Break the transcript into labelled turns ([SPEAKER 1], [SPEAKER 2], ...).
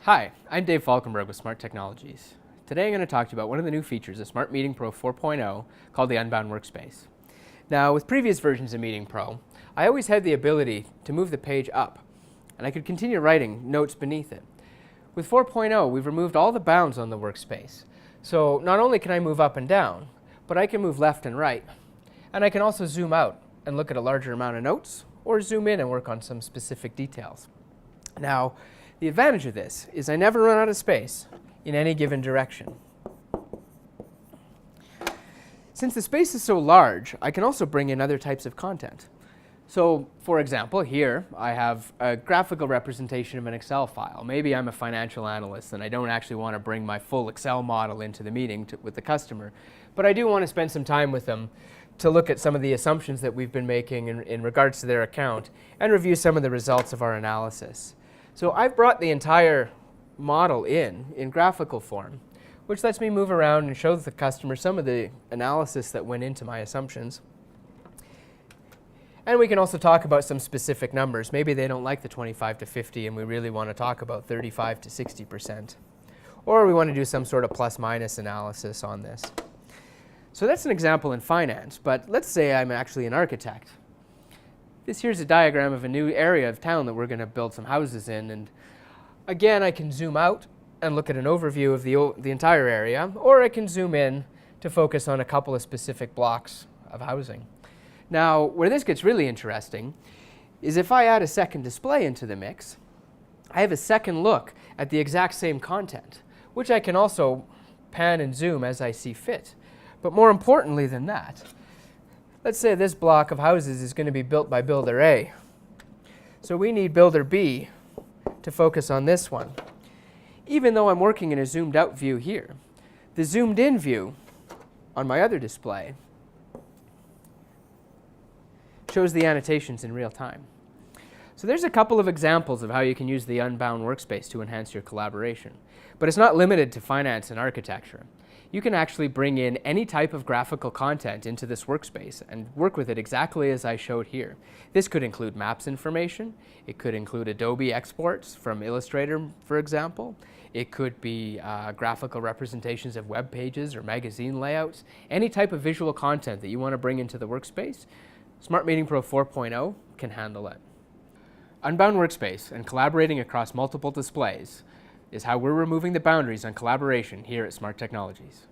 [SPEAKER 1] Hi, I'm Dave Falkenberg with Smart Technologies. Today I'm going to talk to you about one of the new features of Smart Meeting Pro 4.0 called the unbound workspace. Now, with previous versions of Meeting Pro, I always had the ability to move the page up, and I could continue writing notes beneath it. With 4.0, we've removed all the bounds on the workspace. So not only can I move up and down, but I can move left and right. And I can also zoom out and look at a larger amount of notes, or zoom in and work on some specific details. Now, the advantage of this is I never run out of space in any given direction. Since the space is so large, I can also bring in other types of content. So, for example, here I have a graphical representation of an Excel file. Maybe I'm a financial analyst and I don't actually want to bring my full Excel model into the meeting with the customer, but I do want to spend some time with them to look at some of the assumptions that we've been making in regards to their account and review some of the results of our analysis. So I've brought the entire model in graphical form, which lets me move around and show the customer some of the analysis that went into my assumptions. And we can also talk about some specific numbers. Maybe they don't like the 25 to 50 and we really want to talk about 35 to 60%. Or we want to do some sort of plus-minus analysis on this. So that's an example in finance, but let's say I'm actually an architect. This here's a diagram of a new area of town that we're going to build some houses in, and again I can zoom out and look at an overview of the entire area, or I can zoom in to focus on a couple of specific blocks of housing. Now, where this gets really interesting is if I add a second display into the mix, I have a second look at the exact same content, which I can also pan and zoom as I see fit. But more importantly than that, let's say this block of houses is going to be built by builder A. So we need builder B to focus on this one. Even though I'm working in a zoomed out view here, the zoomed in view on my other display shows the annotations in real time. So there's a couple of examples of how you can use the unbound workspace to enhance your collaboration. But it's not limited to finance and architecture. You can actually bring in any type of graphical content into this workspace and work with it exactly as I showed here. This could include maps information. It could include Adobe exports from Illustrator, for example. It could be graphical representations of web pages or magazine layouts. Any type of visual content that you want to bring into the workspace, Smart Meeting Pro 4.0 can handle it. Unbound workspace and collaborating across multiple displays is how we're removing the boundaries on collaboration here at Smart Technologies.